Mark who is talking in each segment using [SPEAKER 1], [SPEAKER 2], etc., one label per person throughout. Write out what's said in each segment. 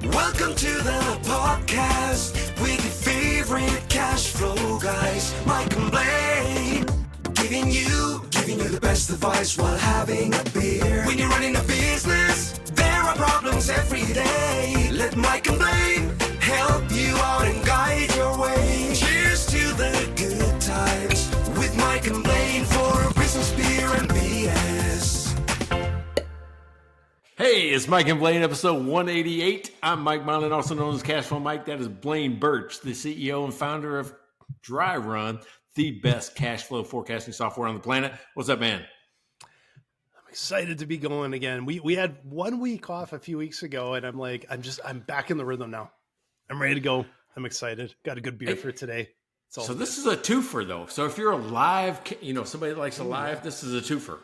[SPEAKER 1] Welcome to the podcast with your favorite cash flow guys, Mike and Blaine, giving you the best advice while having a beer. When you're running a business, there are problems every day. Let Mike and Blaine help you out and guide your way. Cheers to the good times with Mike and Blaine for business, beer, and BS.
[SPEAKER 2] Hey, it's Mike and Blaine, episode 188. I'm Mike Mullen, also known as Cashflow Mike. That is Blaine Birch, the CEO and founder of Dry Run, the best cash flow forecasting software on the planet. What's up, man?
[SPEAKER 3] I'm excited to be going again. We had 1 week off a few weeks ago, and I'm back in the rhythm now. I'm ready to go. I'm excited. Got a good beer for today.
[SPEAKER 2] So this is a twofer, though. So if you're a live, somebody that likes a live, this is a twofer.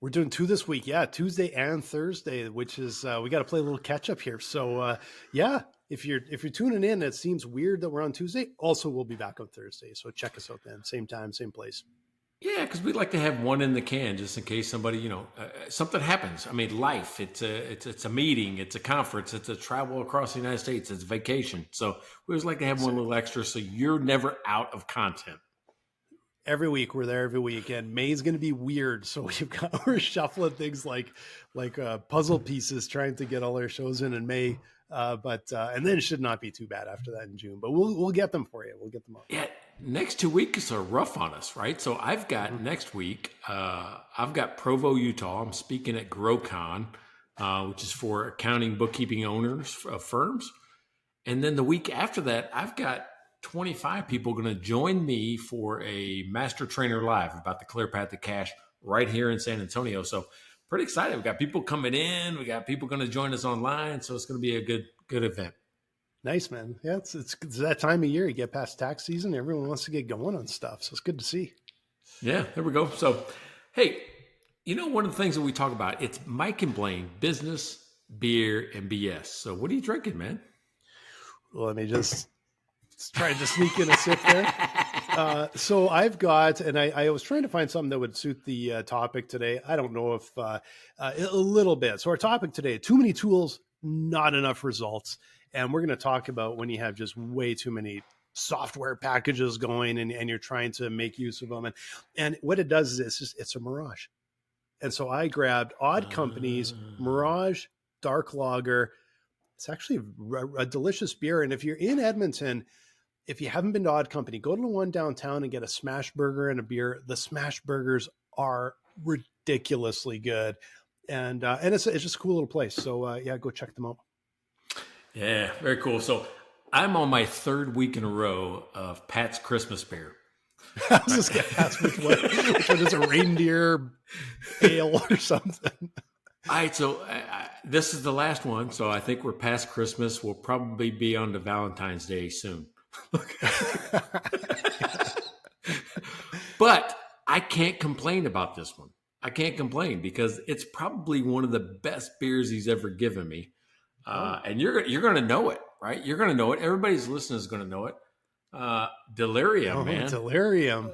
[SPEAKER 3] We're doing two this week. Yeah, Tuesday and Thursday, which is, we got to play a little catch up here. So yeah, if you're tuning in, it seems weird that we're on Tuesday. Also, we'll be back on Thursday. So check us out then. Same time, same place.
[SPEAKER 2] Yeah, because we'd like to have one in the can just in case somebody, something happens. I mean, life, it's a meeting, it's a conference, it's a travel across the United States, it's vacation. So we always like to have one little extra so you're never out of content.
[SPEAKER 3] Every week we're there every week, and May's going to be weird. So we're shuffling things like puzzle pieces, trying to get all our shows in May. But and then it should not be too bad after that in June. But we'll get them for you. We'll get them up.
[SPEAKER 2] Yeah, next 2 weeks are rough on us, right? So I've got next week. I've got Provo, Utah. I'm speaking at GrowCon, which is for accounting, bookkeeping owners of firms. And then the week after that, I've got 25 people going to join me for a Master Trainer Live about the clear path to cash right here in San Antonio. So pretty excited. We've got people coming in. We got people going to join us online. So it's going to be a good event.
[SPEAKER 3] Nice, man. Yeah, it's that time of year. You get past tax season. Everyone wants to get going on stuff. So it's good to see.
[SPEAKER 2] Yeah, there we go. So, hey, one of the things that we talk about, it's Mike and Blaine, business, beer, and BS. So what are you drinking, man?
[SPEAKER 3] Well, let me just try to sneak in a sip there. So I've got, and I was trying to find something that would suit the topic today. I don't know if a little bit. So our topic today, too many tools, not enough results. And we're going to talk about when you have just way too many software packages going and you're trying to make use of them. And what it does is it's a Mirage. And so I grabbed Odd Company's Mirage Dark Lager. It's actually a delicious beer. And if you're in Edmonton, if you haven't been to Odd Company, go to the one downtown and get a smash burger and a beer. The smash burgers are ridiculously good. And it's just a cool little place. So yeah, go check them out.
[SPEAKER 2] Yeah, very cool. So I'm on my third week in a row of Pat's Christmas beer.
[SPEAKER 3] I was just going to ask which one is a reindeer ale or something.
[SPEAKER 2] All right, so this is the last one. So I think we're past Christmas. We'll probably be on to Valentine's Day soon. But I can't complain about this one. I can't complain because it's probably one of the best beers he's ever given me. And you're going to know it, right? You're going to know it. Everybody's listening is going to know it. Delirium, man.
[SPEAKER 3] Delirium.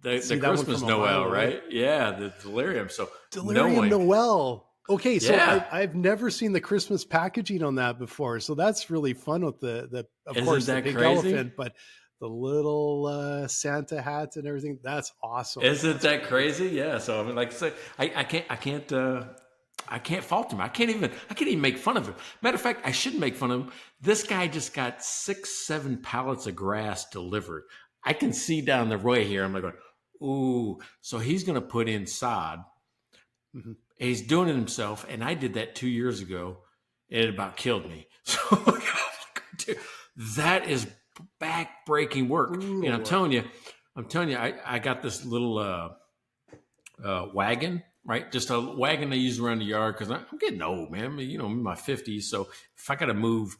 [SPEAKER 2] The Christmas Noël, right? Yeah, the Delirium. So
[SPEAKER 3] Delirium Noël. Okay, so yeah. I've never seen the Christmas packaging on that before. So that's really fun with the of course, the big elephant, but the little Santa hats and everything. That's awesome.
[SPEAKER 2] Isn't that crazy? Yeah. So I mean, like I say, I can't fault him. I can't even make fun of him. Matter of fact, I shouldn't make fun of him. This guy just got 6-7 pallets of grass delivered. I can see down the way here. I'm like going, ooh. So he's going to put in sod. Mm-hmm. He's doing it himself, and I did that 2 years ago, and it about killed me. So that is back-breaking work. Ooh. And I'm telling you, I got this little wagon, right? Just a wagon I use around the yard because I'm getting old, man. I mean, I'm in my 50s, so if I got to move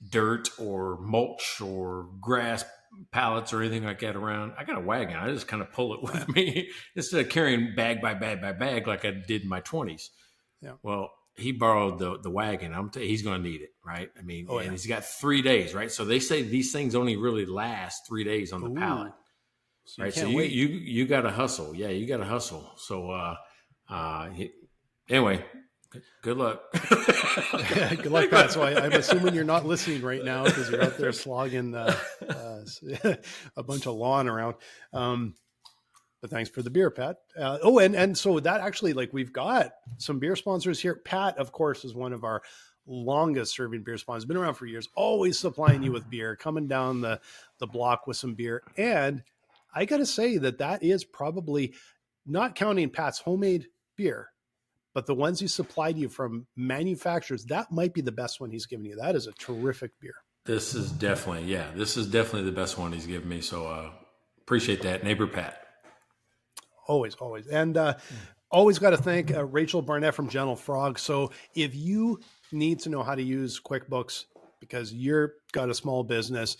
[SPEAKER 2] dirt or mulch or grass pallets or anything like that around, I got a wagon. I just kind of pull it with me instead of carrying bag by bag by bag like I did in my 20s. Yeah. Well, he borrowed the wagon. He's going to need it, right? I mean, and he's got 3 days, right? So they say these things only really last 3 days on the pallet, so right? So you got to hustle. Yeah, you got to hustle. So anyway, Good luck.
[SPEAKER 3] Good luck, Pat. So I'm assuming you're not listening right now because you're out there slogging a bunch of lawn around. But thanks for the beer, Pat. And so that actually, like, we've got some beer sponsors here. Pat, of course, is one of our longest serving beer sponsors. Been around for years, always supplying you with beer, coming down the block with some beer. And I got to say that is probably, not counting Pat's homemade beer, but the ones he supplied you from manufacturers, that might be the best one he's given you. That is a terrific beer.
[SPEAKER 2] This is definitely the best one he's given me. So appreciate that, neighbor Pat.
[SPEAKER 3] Always. And always got to thank Rachel Barnett from Gentle Frog. So if you need to know how to use QuickBooks because you're got a small business,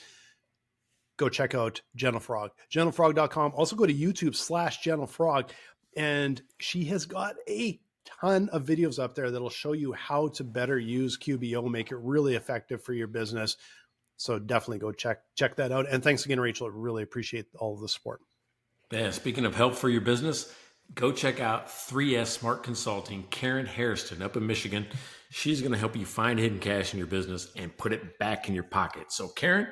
[SPEAKER 3] go check out Gentle Frog, gentlefrog.com. Also go to YouTube/GentleFrog. And she has got a ton of videos up there that'll show you how to better use QBO, make it really effective for your business. So definitely go check that out. And thanks again, Rachel. I really appreciate all of the support.
[SPEAKER 2] Yeah, speaking of help for your business, go check out 3S Smart Consulting, Karen Hairston up in Michigan. She's going to help you find hidden cash in your business and put it back in your pocket. So Karen,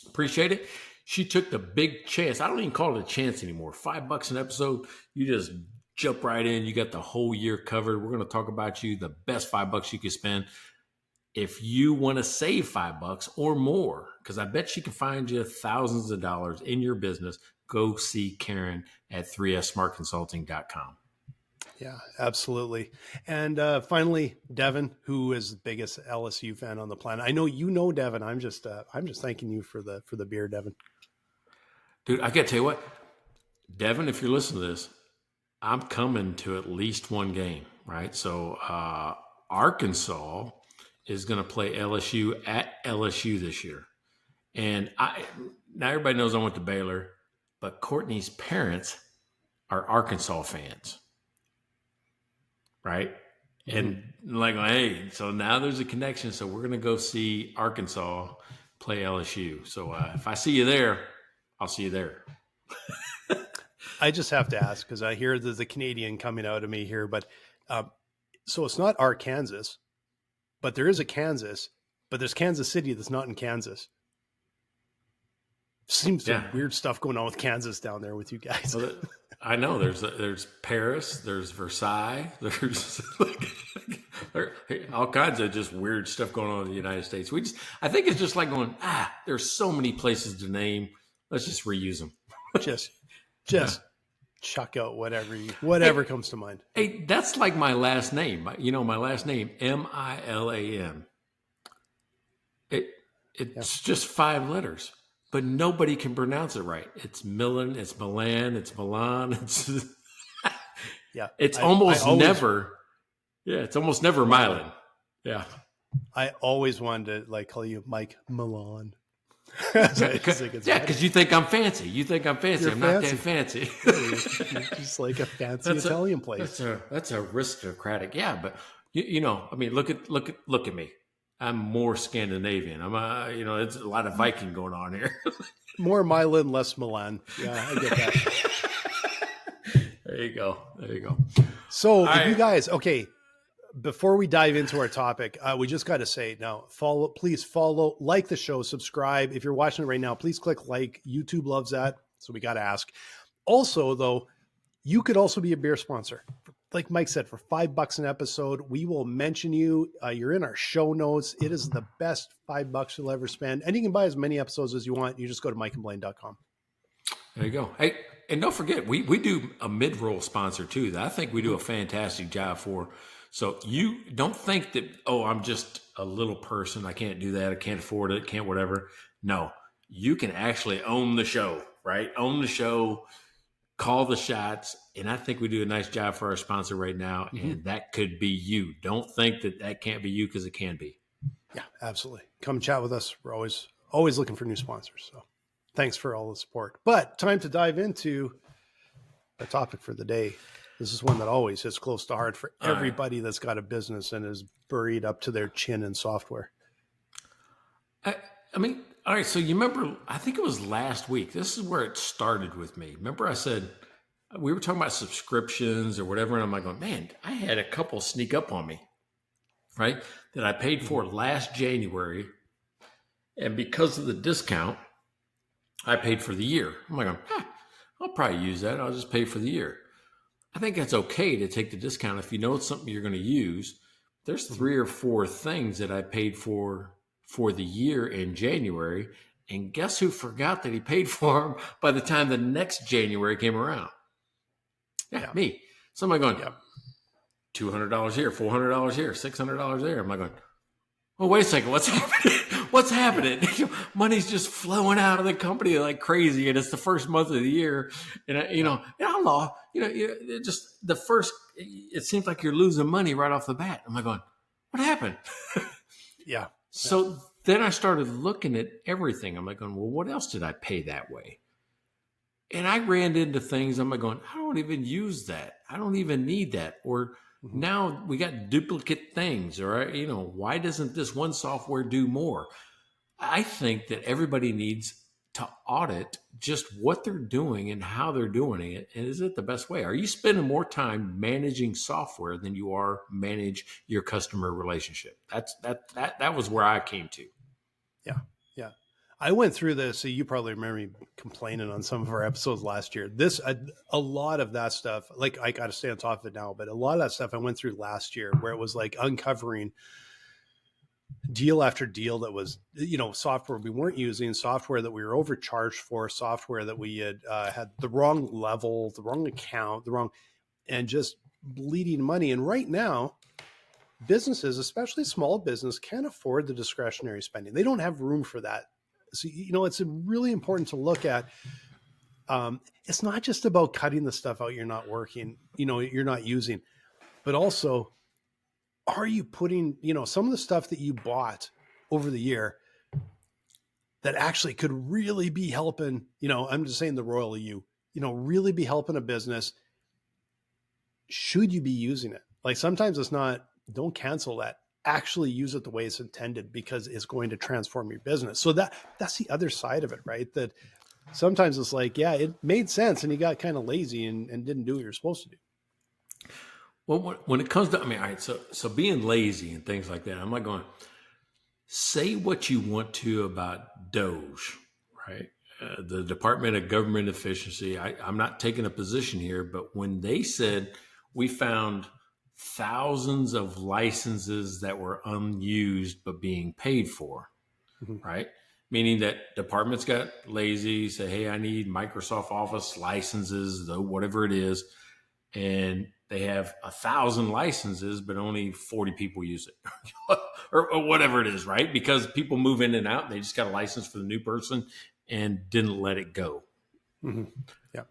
[SPEAKER 2] appreciate it. She took the big chance. I don't even call it a chance anymore. $5 an episode. You just jump right in. You got the whole year covered. We're going to talk about you, the best $5 you can spend. If you want to save $5 or more, because I bet she can find you thousands of dollars in your business, go see Karen at 3ssmartconsulting.com.
[SPEAKER 3] Yeah, absolutely. And finally, Devin, who is the biggest LSU fan on the planet. I know you know Devin. I'm just thanking you for the beer, Devin.
[SPEAKER 2] Dude, I got to tell you what, Devin, if you're listening to this, I'm coming to at least one game, right? So Arkansas is going to play LSU at LSU this year. And now everybody knows I went to Baylor, but Courtney's parents are Arkansas fans, right? And like, hey, so now there's a connection. So we're going to go see Arkansas play LSU. So if I see you there, I'll see you there.
[SPEAKER 3] I just have to ask because I hear there's a Canadian coming out of me here, but so it's not Arkansas, but there is a Kansas, but there's Kansas City that's not in Kansas. Seems some weird stuff going on with Kansas down there with you guys.
[SPEAKER 2] Well, I know there's Paris, there's Versailles, there's all kinds of just weird stuff going on in the United States. I think it's just like going, there's so many places to name. Let's just reuse them.
[SPEAKER 3] just chuck out whatever comes to mind.
[SPEAKER 2] Hey, that's like my last name. You know, my last name, Milan. It's just 5 letters, but nobody can pronounce it right. It's Milan, it's Milan, it's Milan. It's It's almost never Milan. Yeah.
[SPEAKER 3] I always wanted to call you Mike Milan.
[SPEAKER 2] Because you think I'm fancy. You think I'm fancy. I'm not that fancy.
[SPEAKER 3] You're just like a fancy Italian place.
[SPEAKER 2] That's aristocratic. Yeah, but you know, I mean, look at me. I'm more Scandinavian. It's a lot of Viking going on here.
[SPEAKER 3] More Milan, less Milan. Yeah, I get that.
[SPEAKER 2] There you go.
[SPEAKER 3] So you guys, okay. Before we dive into our topic, we just got to say now, please follow, like the show, subscribe. If you're watching it right now, please click like. YouTube loves that. So we got to ask. Also, though, you could also be a beer sponsor. Like Mike said, for $5 an episode, we will mention you. You're in our show notes. It is the best $5 you'll ever spend. And you can buy as many episodes as you want. You just go to MikeandBlaine.com.
[SPEAKER 2] There you go. Hey, and don't forget, we do a mid-roll sponsor too that I think we do a fantastic job for. So you don't think that, I'm just a little person. I can't do that. I can't afford it. Can't whatever. No, you can actually own the show, right? Own the show, call the shots. And I think we do a nice job for our sponsor right now. Mm-hmm. And that could be you. Don't think that can't be you, because it can be.
[SPEAKER 3] Yeah, absolutely. Come chat with us. We're always looking for new sponsors. So thanks for all the support. But time to dive into the topic for the day. This is one that always hits close to heart for everybody that's got a business and is buried up to their chin in software.
[SPEAKER 2] I mean, all right. So you remember, I think it was last week. This is where it started with me. Remember I said, we were talking about subscriptions or whatever, and I'm like, man, I had a couple sneak up on me, right? That I paid for last January, and because of the discount, I paid for the year. I'm like, I'll probably use that. I'll just pay for the year. I think that's okay to take the discount if you know it's something you're going to use. There's 3 or 4 things that I paid for the year in January, and guess who forgot that he paid for them by the time the next January came around? Yeah. Me. So I'm like going, $200 here, $400 here, $600 there. I'm like going, oh, wait a second, what's happening? What's happening? Money's just flowing out of the company like crazy, and it's the first month of the year. And it just the first. It seems like you're losing money right off the bat. I'm like going, what happened?
[SPEAKER 3] Yeah.
[SPEAKER 2] So then I started looking at everything. I'm like going, well, what else did I pay that way? And I ran into things. I'm like going, I don't even use that. I don't even need that. Or now we got duplicate things. Or, why doesn't this one software do more? I think that everybody needs to audit just what they're doing and how they're doing it. And is it the best way? Are you spending more time managing software than you are manage your customer relationship? That was where I came to.
[SPEAKER 3] Yeah. Yeah. I went through this. So you probably remember me complaining on some of our episodes last year. A lot of that stuff, like I got to stay on top of it now, but a lot of that stuff I went through last year where it was like uncovering deal after deal that was, software we weren't using, software that we were overcharged for, software that we had the wrong level, the wrong account, and just bleeding money. And right now, businesses, especially small business, can't afford the discretionary spending. They don't have room for that. So, it's really important to look at. It's not just about cutting the stuff out you're not working, you're not using, but also, are you putting, some of the stuff that you bought over the year that actually could really be helping, I'm just saying the royal you, really be helping a business. Should you be using it? Like sometimes it's not, don't cancel that. Actually use it the way it's intended because it's going to transform your business. So that's the other side of it, right? That sometimes it's like, yeah, it made sense and you got kind of lazy and didn't do what you're supposed to do.
[SPEAKER 2] Well, when it comes to, all right, so being lazy and things like that, I'm like going, say what you want to about Doge, right? The Department of Government Efficiency. I'm not taking a position here, but when they said we found thousands of licenses that were unused but being paid for, right? Meaning that departments got lazy, say, hey, I need Microsoft Office licenses, whatever it is, and they have 1,000 licenses, but only 40 people use it or whatever it is, right? Because people move in and out. They just got a license for the new person and didn't let it go.
[SPEAKER 3] Mm-hmm. Yeah.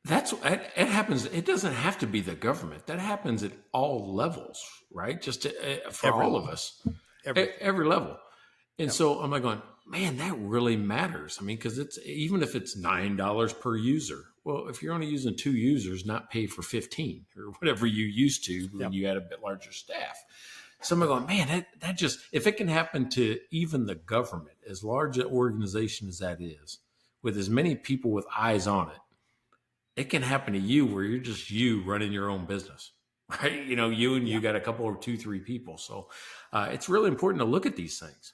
[SPEAKER 2] It happens. It doesn't have to be the government. That happens at all levels, right? Just for
[SPEAKER 3] Every
[SPEAKER 2] all
[SPEAKER 3] level.
[SPEAKER 2] of us, every level. And so I'm like going, man, that really matters. I mean, because even if it's $9 per user. Well, if you're only using 2 users, not pay for 15 or whatever you used to when you had a bit larger staff. So I'm going, man, that just, if it can happen to even the government, as large an organization as that is, with as many people with eyes on it, it can happen to you where you're just you running your own business, right? You got a couple or 2, 3 people. So it's really important to look at these things.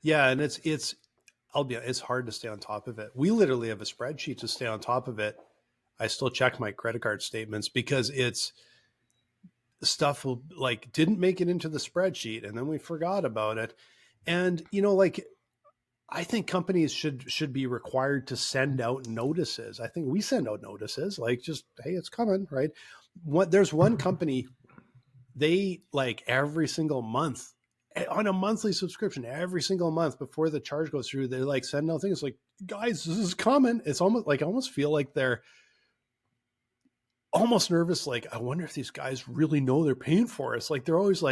[SPEAKER 3] Yeah. And it's hard to stay on top of it. We literally have a spreadsheet to stay on top of it. I still check my credit card statements because it's stuff didn't make it into the spreadsheet and then we forgot about it. And, I think companies should be required to send out notices. I think we send out notices just, hey, it's coming, right? There's one company, they every single month, on a monthly subscription, every single month before the charge goes through, they're sending out things like, guys, this is coming. It's almost I almost feel like they're almost nervous. I wonder if these guys really know they're paying for us. They're always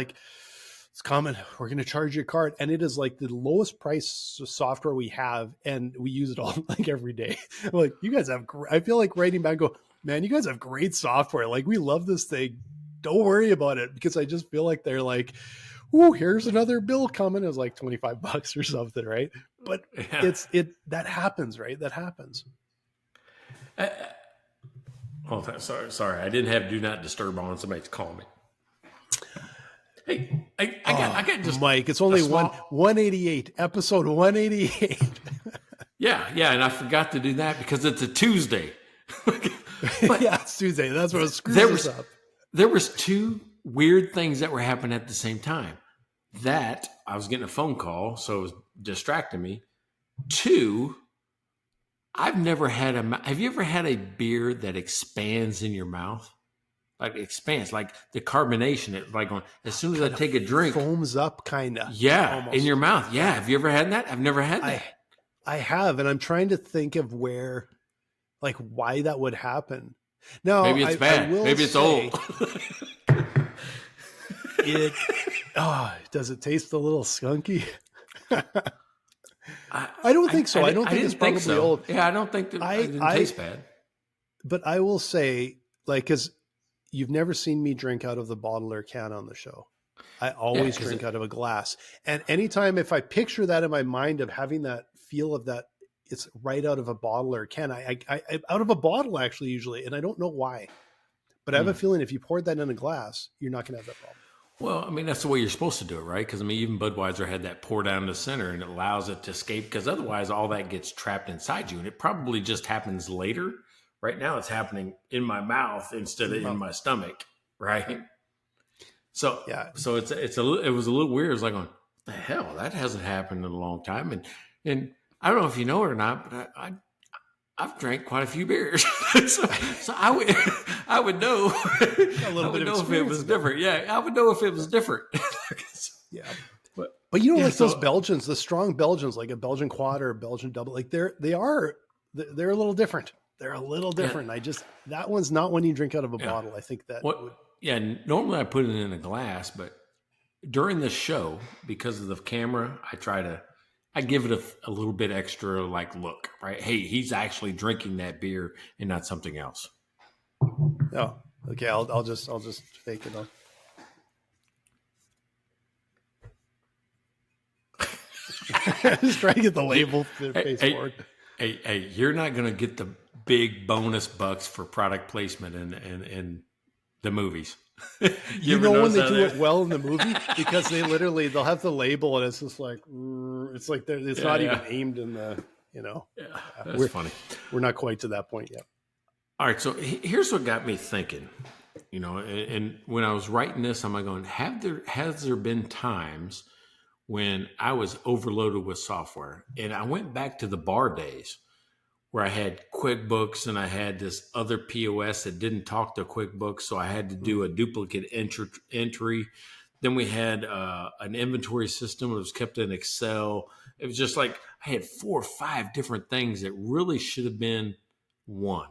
[SPEAKER 3] it's coming. We're going to charge your card. And it is the lowest price software we have. And we use it all every day. You guys have, I feel like writing back, go, man, you guys have great software. We love this thing. Don't worry about it. Because I just feel like they're ooh, here's another bill coming. It was $25 or something, right? But that happens, right? That happens.
[SPEAKER 2] Oh, sorry. I didn't have do not disturb on. Somebody's calling me. Hey, I got just
[SPEAKER 3] Mike. It's only 188, episode 188.
[SPEAKER 2] Yeah, and I forgot to do that because it's a Tuesday.
[SPEAKER 3] But yeah, it's Tuesday. That's what screws us up.
[SPEAKER 2] There was two weird things that were happening at the same time. That I was getting a phone call, so it was distracting me. Two, I've never had have you ever had a beer that expands in your mouth? Like expands, like the carbonation. It like as soon as I take a drink,
[SPEAKER 3] foams up, kind of.
[SPEAKER 2] Yeah,
[SPEAKER 3] almost.
[SPEAKER 2] In your mouth. Yeah. Have you ever had that? I've never had that.
[SPEAKER 3] I have, and I'm trying to think of why that would happen. No,
[SPEAKER 2] maybe it's bad. Maybe it's old.
[SPEAKER 3] Does it taste a little skunky? I don't think so. I don't think it's probably old.
[SPEAKER 2] Yeah, I don't think that it didn't taste bad.
[SPEAKER 3] But I will say, because you've never seen me drink out of the bottle or can on the show. I always drink out of a glass. And anytime if I picture that in my mind of having that feel of that, it's right out of a bottle or can. I out of a bottle actually usually, and I don't know why. But I have a feeling if you poured that in a glass, you're not going to have that problem.
[SPEAKER 2] Well, I mean, that's the way you're supposed to do it, right? Because, I mean, even Budweiser had that pour down the center and it allows it to escape because otherwise all that gets trapped inside you. And it probably just happens later. Right now it's happening in my mouth instead of in my stomach, right? So, yeah. So it was a little weird. It was like, what the hell? That hasn't happened in a long time. And I don't know if you know it or not, but I've drank quite a few beers, so I would know a little bit if it was different. Yeah, I would know if it was different.
[SPEAKER 3] Yeah, but you know, those Belgians, the strong Belgians, like a Belgian quad or a Belgian double, like they're a little different. They're a little different. Yeah. That one's not one you drink out of a bottle. I think that.
[SPEAKER 2] Normally I put it in a glass, but during the show, because of the camera, I give it a little bit extra look, right? Hey, he's actually drinking that beer and not something else.
[SPEAKER 3] Oh, okay. I'll just fake it up. Just try to get the label face forward.
[SPEAKER 2] Hey, you're not going to get the big bonus bucks for product placement in the movies.
[SPEAKER 3] you know when they do it well in the movie because they'll have the label and it's just like it's not even aimed in the
[SPEAKER 2] that's funny.
[SPEAKER 3] We're not quite to that point yet.
[SPEAKER 2] All right, so here's what got me thinking, and when I was writing this, I'm going, has there been times when I was overloaded with software? And I went back to the bar days where I had QuickBooks and I had this other POS that didn't talk to QuickBooks, so I had to do a duplicate entry. Then we had an inventory system that was kept in Excel. It was just like I had 4 or 5 different things that really should have been one.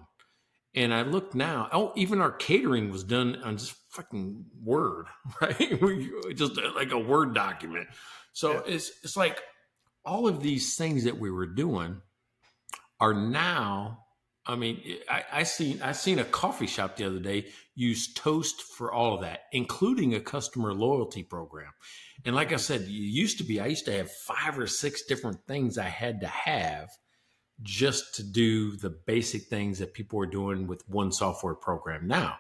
[SPEAKER 2] And I look now, even our catering was done on just fucking Word, right? Just like a Word document. So it's like all of these things that we were doing are now, I mean, I seen a coffee shop the other day use Toast for all of that, including a customer loyalty program. And like I said, I used to have 5 or 6 different things I had to have just to do the basic things that people are doing with one software program now.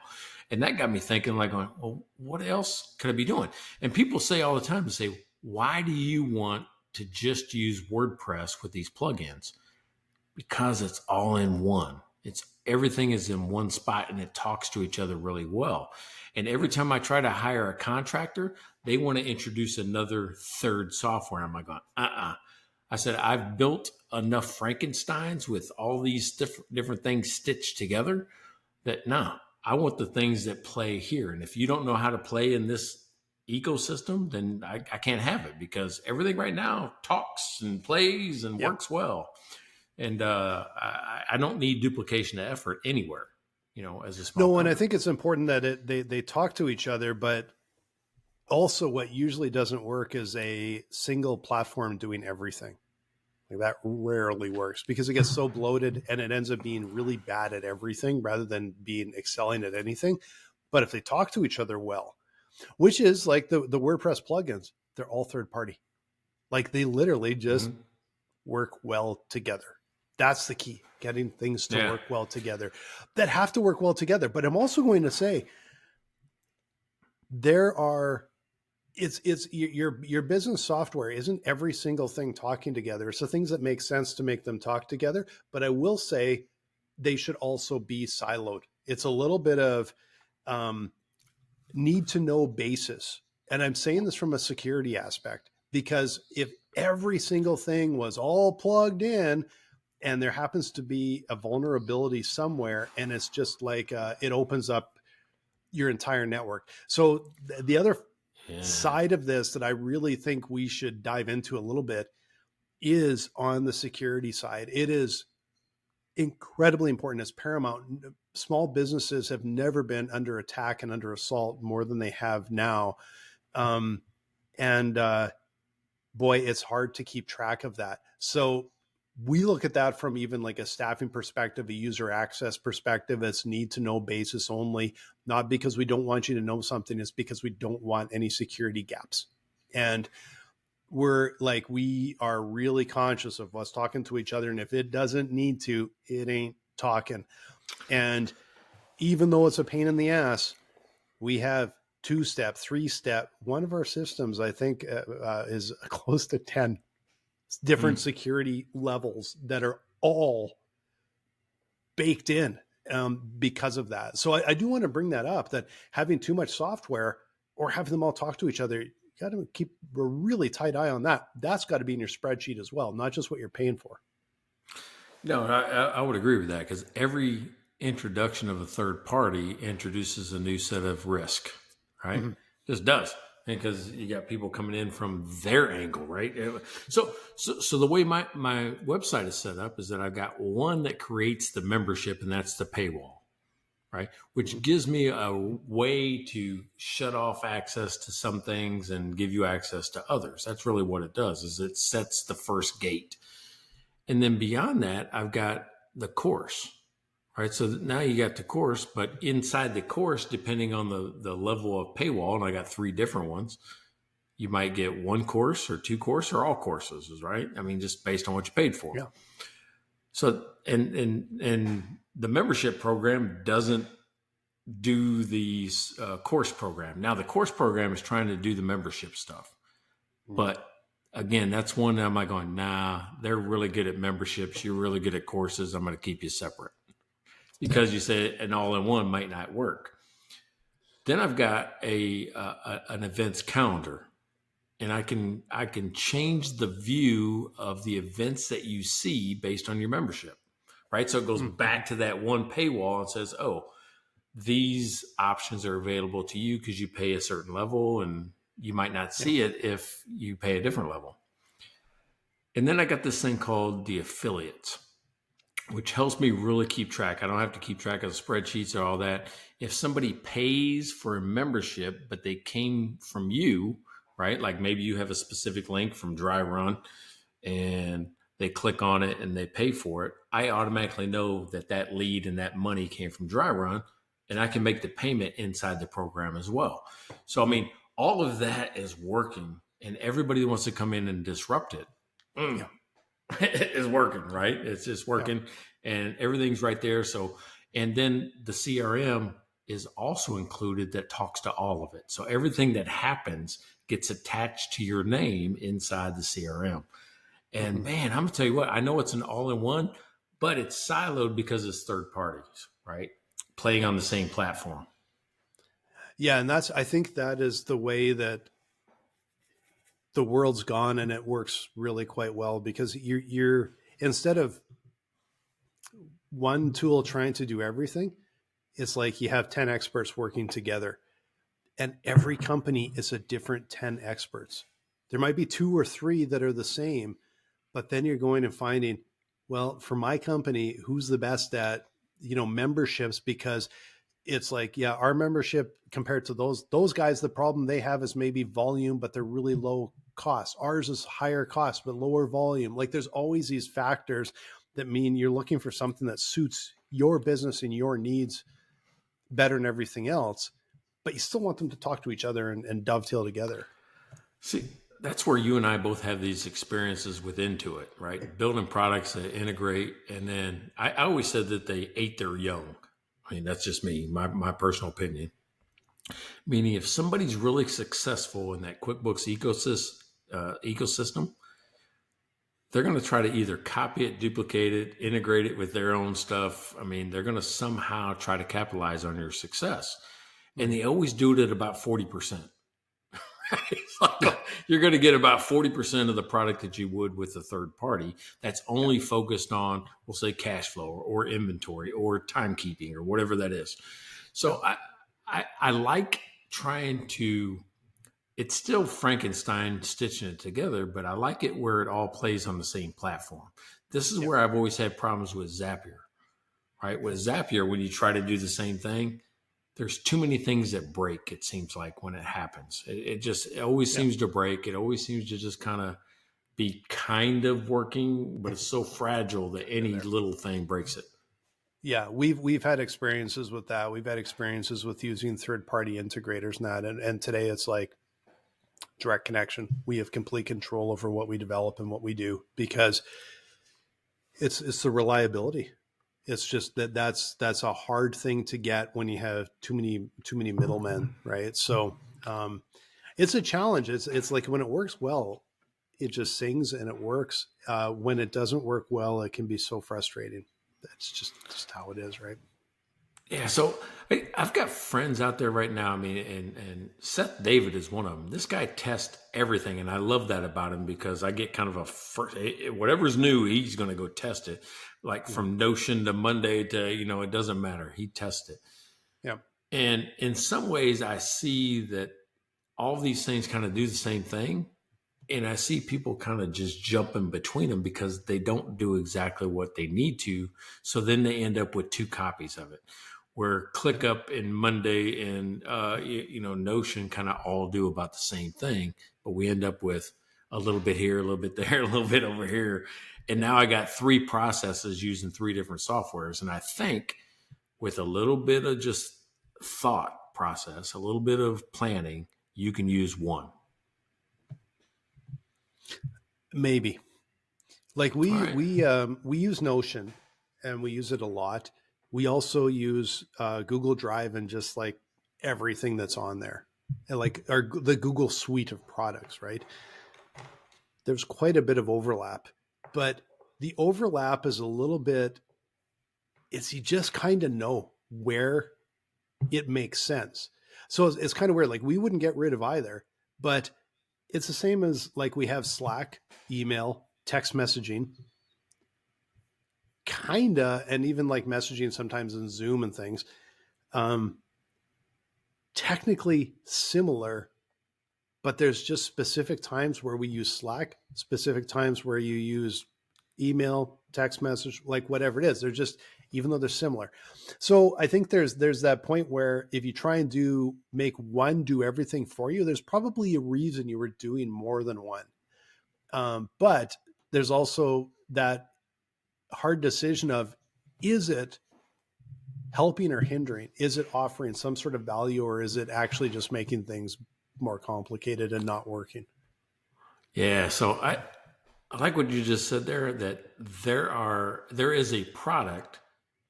[SPEAKER 2] And that got me thinking well, what else could I be doing? And people say all the time, why do you want to just use WordPress with these plugins? Because it's all in one. Everything is in one spot and it talks to each other really well. And every time I try to hire a contractor, they want to introduce another third software. I'm like, I said, I've built enough Frankensteins with all these different things stitched together that I want the things that play here. And if you don't know how to play in this ecosystem, then I can't have it because everything right now talks and plays and works well. And I don't need duplication of effort anywhere, as a small company.
[SPEAKER 3] And I think it's important that they talk to each other, but also what usually doesn't work is a single platform doing everything. Like that rarely works because it gets so bloated and it ends up being really bad at everything rather than being excelling at anything. But if they talk to each other well, which is like the WordPress plugins, they're all third party. Like they literally just work well together. That's the key, getting things to
[SPEAKER 2] Yeah.
[SPEAKER 3] work well together, that have to work well together. But I'm also going to say it's your business software isn't every single thing talking together. It's the things that make sense to make them talk together. But I will say they should also be siloed. It's a little bit of need to know basis. And I'm saying this from a security aspect, because if every single thing was all plugged in and there happens to be a vulnerability somewhere, and it's just like it opens up your entire network. So the other side of this that I really think we should dive into a little bit is on the security side. It is incredibly important. It's paramount. Small businesses have never been under attack and under assault more than they have now. Boy, it's hard to keep track of that. So we look at that from even like a staffing perspective, a user access perspective. It's need to know basis only, not because we don't want you to know something. It's because we don't want any security gaps. And we are really conscious of us talking to each other. And if it doesn't need to, it ain't talking. And even though it's a pain in the ass, we have 2-step, 3-step. One of our systems, I think, is close to 10 different security levels that are all baked in because of that. So I do want to bring that up, that having too much software or having them all talk to each other, you got to keep a really tight eye on that. That's got to be in your spreadsheet as well, not just what you're paying for.
[SPEAKER 2] No, I would agree with that, because every introduction of a third party introduces a new set of risk, right? Mm-hmm. Just does, because you got people coming in from their angle, right? So the way my website is set up is that I've got one that creates the membership, and that's the paywall, right? Which gives me a way to shut off access to some things and give you access to others. That's really what it does, is it sets the first gate. And then beyond that, I've got the course, right? So now you got the course, but inside the course, depending on the level of paywall, and I got 3 different ones, you might get 1 course or 2 courses or all courses, right? I mean, just based on what you paid for.
[SPEAKER 3] Yeah.
[SPEAKER 2] So, and the membership program doesn't do the course program. Now the course program is trying to do the membership stuff, but again, that's one that I'm like going, nah, they're really good at memberships. You're really good at courses. I'm going to keep you separate, because you said an all-in-one might not work. Then I've got an events calendar, and I can change the view of the events that you see based on your membership, right? So it goes back to that one paywall and says, oh, these options are available to you because you pay a certain level, and you might not see it if you pay a different level. And then I got this thing called the affiliates, which helps me really keep track. I don't have to keep track of the spreadsheets or all that. If somebody pays for a membership, but they came from you, right? Like maybe you have a specific link from Dry Run and they click on it and they pay for it, I automatically know that that lead and that money came from Dry Run, and I can make the payment inside the program as well. So, I mean, all of that is working, and everybody that wants to come in and disrupt it is working, right? It's just working, and everything's right there. So, and then the CRM is also included that talks to all of it. So everything that happens gets attached to your name inside the CRM. And man, I'm gonna tell you what, I know it's an all-in-one, but it's siloed because it's third parties, right? Playing on the same platform.
[SPEAKER 3] Yeah. And I think that is the way that the world's gone, and it works really quite well, because you're instead of one tool trying to do everything, it's like you have 10 experts working together, and every company is a different 10 experts. There might be 2 or 3 that are the same, but then you're going and finding, well, for my company, who's the best at, memberships, because it's like, yeah, our membership compared to those guys, the problem they have is maybe volume, but they're really low cost. Ours is higher cost, but lower volume. Like there's always these factors that mean you're looking for something that suits your business and your needs better than everything else, but you still want them to talk to each other and dovetail together.
[SPEAKER 2] See, that's where you and I both have these experiences with Intuit, right? Building products that integrate. And then I always said that they ate their young. I mean, that's just me, my personal opinion. Meaning if somebody's really successful in that QuickBooks ecosystem, they're going to try to either copy it, duplicate it, integrate it with their own stuff. I mean, they're going to somehow try to capitalize on your success. And they always do it at about 40%. It's like you're going to get about 40% of the product that you would with a third party that's only focused on, we'll say, cash flow or inventory or timekeeping or whatever that is. So I like trying to, it's still Frankenstein stitching it together, but I like it where it all plays on the same platform. This is where I've always had problems with Zapier, right? With Zapier, when you try to do the same thing, there's too many things that break, it seems like, when it happens. It always seems to break. It always seems to just kind of be kind of working, but it's so fragile that any little thing breaks it.
[SPEAKER 3] Yeah, we've had experiences with that. We've had experiences with using third-party integrators and that. And today it's like direct connection. We have complete control over what we develop and what we do because it's the reliability. It's just that's a hard thing to get when you have too many middlemen, right? So it's a challenge. It's like when it works well, it just sings and it works. When it doesn't work well, it can be so frustrating. That's just how it is, right?
[SPEAKER 2] Yeah. So I've got friends out there right now. I mean, and Seth David is one of them. This guy tests everything. And I love that about him because I get kind of whatever's new, he's going to go test it. Like from Notion to Monday to, it doesn't matter. He tests it.
[SPEAKER 3] Yeah.
[SPEAKER 2] And in some ways I see that all these things kind of do the same thing. And I see people kind of just jumping between them because they don't do exactly what they need to. So then they end up with two copies of it, where ClickUp and Monday and Notion kind of all do about the same thing, but we end up with a little bit here, a little bit there, a little bit over here. And now I got three processes using three different softwares. And I think with a little bit of just thought process, a little bit of planning, you can use one.
[SPEAKER 3] Maybe. Like we use Notion and we use it a lot. We also use Google Drive and just like everything that's on there, and like the Google suite of products, right? There's quite a bit of overlap, but the overlap is a little bit, you just kind of know where it makes sense. So it's kind of weird. Like we wouldn't get rid of either, but it's the same as like we have Slack, email, text messaging, kinda, and even like messaging sometimes in Zoom and things. Technically similar, but there's just specific times where we use Slack, specific times where you use email, text message, like whatever it is. They're just, even though they're similar. So I think there's that point where if you try and make one do everything for you, there's probably a reason you were doing more than one. But there's also that hard decision of, is it helping or hindering? Is it offering some sort of value, or is it actually just making things more complicated and not working?
[SPEAKER 2] Yeah. So I like what you just said there, that there is a product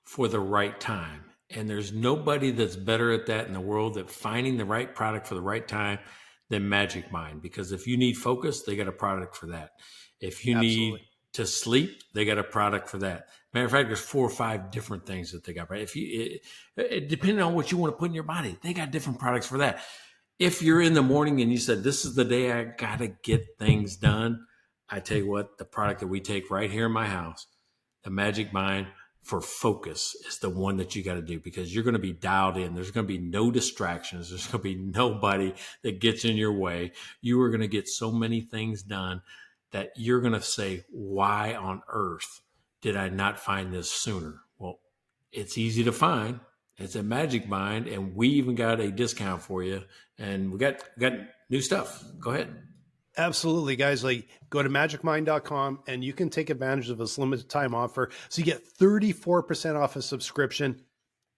[SPEAKER 2] for the right time. And there's nobody that's better at that in the world, at finding the right product for the right time, than Magic Mind. Because if you need focus, they got a product for that. If you need to sleep, they got a product for that. Matter of fact, there's 4 or 5 different things that they got, right? Depending on what you want to put in your body, they got different products for that. If you're in the morning and you said, this is the day I got to get things done, I tell you what, the product that we take right here in my house, the Magic Mind for focus, is the one that you got to do, because you're going to be dialed in. There's going to be no distractions. There's going to be nobody that gets in your way. You are going to get so many things done that you're going to say, why on earth did I not find this sooner? Well, it's easy to find. It's a Magic Mind, and we even got a discount for you, and we got new stuff. Go ahead.
[SPEAKER 3] Absolutely, guys. Like, go to magicmind.com and you can take advantage of this limited time offer. So you get 34% off a subscription.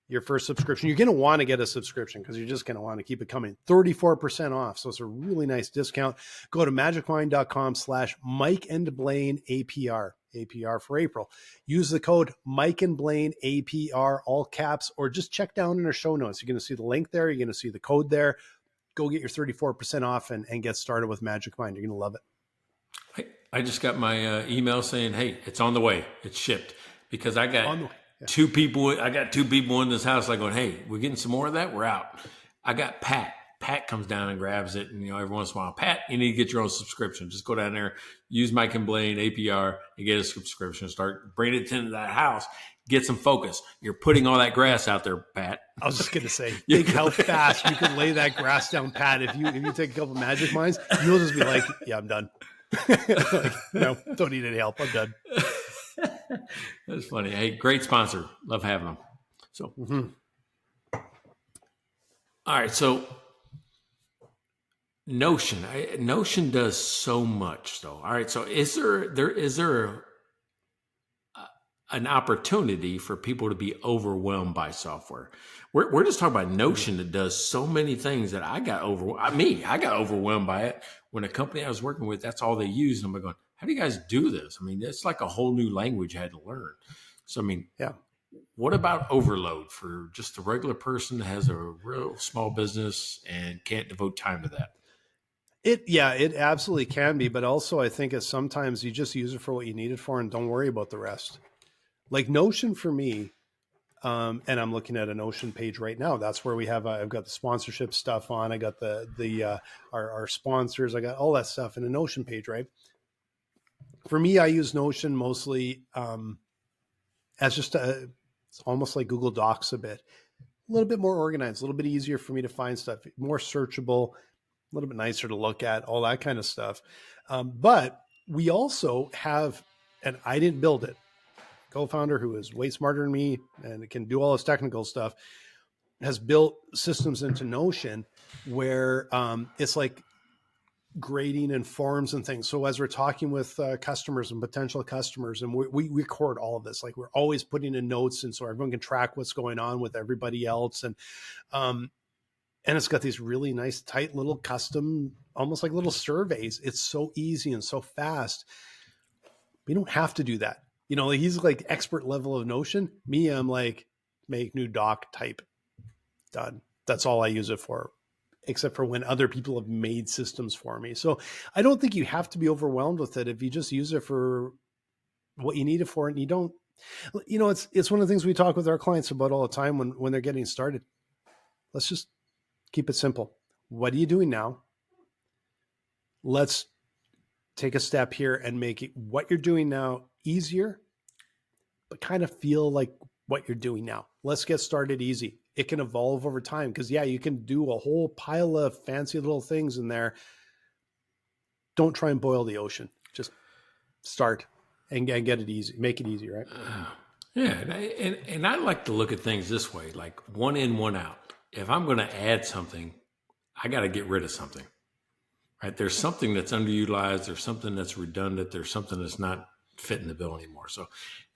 [SPEAKER 3] your first subscription. You're going to want to get a subscription because you're just going to want to keep it coming. 34% off. So it's a really nice discount. Go to magicmind.com/MikeAndBlaineAPR. APR for April. Use the code MikeAndBlaineAPR, all caps, or just check down in our show notes. You're going to see the link there. You're going to see the code there. Go get your 34% off and get started with Magic Mind. You're going to love it.
[SPEAKER 2] I just got my email saying, hey, it's on the way. It's shipped. Because I got two people in this house like going, hey, we're getting some more of that. We're out. I got Pat. Pat comes down and grabs it. And, every once in a while, Pat, you need to get your own subscription. Just go down there, use Mike and Blaine APR and get a subscription. Start bringing it into that house. Get some focus. You're putting all that grass out there, Pat.
[SPEAKER 3] I was just going to say, think how fast you could lay that grass down, Pat. If you take a couple Magic Minds, you'll just be like, yeah, I'm done. Like, no, don't need any help. I'm done.
[SPEAKER 2] That's funny. Hey, great sponsor. Love having them. So, All right. So Notion does so much though. All right. So is there an opportunity for people to be overwhelmed by software? We're just talking about Notion that does so many things that I got overwhelmed by it. When a company I was working with, that's all they use. And I'm going, how do you guys do this? I mean, it's like a whole new language I had to learn. So, I mean, what about overload for just the regular person that has a real small business and can't devote time to that?
[SPEAKER 3] It absolutely can be. But also I think sometimes you just use it for what you need it for and don't worry about the rest. Like Notion for me, and I'm looking at a Notion page right now. That's where we have, I've got the sponsorship stuff on. I got our sponsors. I got all that stuff in a Notion page, right? For me, I use Notion mostly as just it's almost like Google Docs a bit. A little bit more organized, a little bit easier for me to find stuff, more searchable, a little bit nicer to look at, all that kind of stuff. But we also have, and I didn't build it, co-founder who is way smarter than me and can do all this technical stuff, has built systems into Notion where it's like grading and forms and things. So as we're talking with customers and potential customers, and we record all of this, like we're always putting in notes, and so everyone can track what's going on with everybody else. And it's got these really nice, tight little custom, almost like little surveys. It's so easy and so fast. We don't have to do that. He's like expert level of Notion. Me, I'm like, make new doc, type, done. That's all I use it for, except for when other people have made systems for me. So I don't think you have to be overwhelmed with it if you just use it for what you need it for. And you don't, it's one of the things we talk with our clients about all the time when they're getting started. Let's just keep it simple. What are you doing now? Let's take a step here and make it what you're doing now easier, but kind of feel like what you're doing now. Let's get started easy. It can evolve over time because you can do a whole pile of fancy little things in there. Don't try and boil the ocean. Just start and get it easy. Make it easy, right?
[SPEAKER 2] And I like to look at things this way, like one in, one out. If I'm going to add something, I got to get rid of something, right? There's something that's underutilized. There's something that's redundant. There's something that's not fitting the bill anymore. So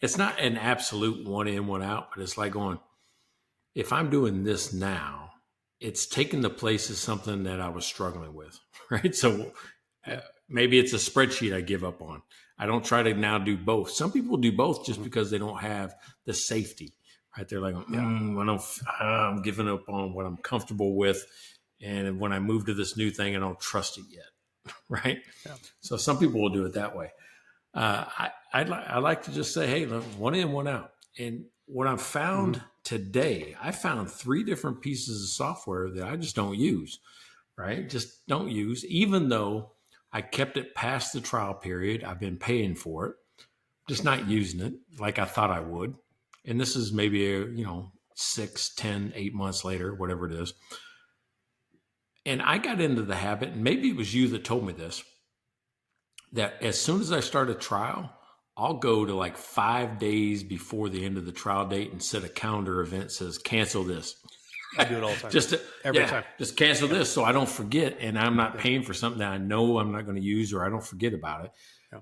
[SPEAKER 2] it's not an absolute one in, one out, but it's like going, if I'm doing this now, it's taking the place of something that I was struggling with, right? So maybe it's a spreadsheet I give up on. I don't try to now do both. Some people do both just because they don't have the safety, right? They're like, I'm giving up on what I'm comfortable with. And when I move to this new thing, I don't trust it yet, right? Yeah. So some people will do it that way. I like to just say, hey, look, one in, one out. And what I've found today, I found 3 different pieces of software that I just don't use, right? Just don't use, even though I kept it past the trial period. I've been paying for it, just not using it like I thought I would. And this is maybe, 6, 10, 8 months later, whatever it is. And I got into the habit, and maybe it was you that told me this, that as soon as I start a trial, I'll go to like 5 days before the end of the trial date and set a calendar event that says, cancel this.
[SPEAKER 3] I do it all the time.
[SPEAKER 2] Every time. Just cancel this so I don't forget, and I'm not paying for something that I know I'm not going to use or I don't forget about it. Yeah.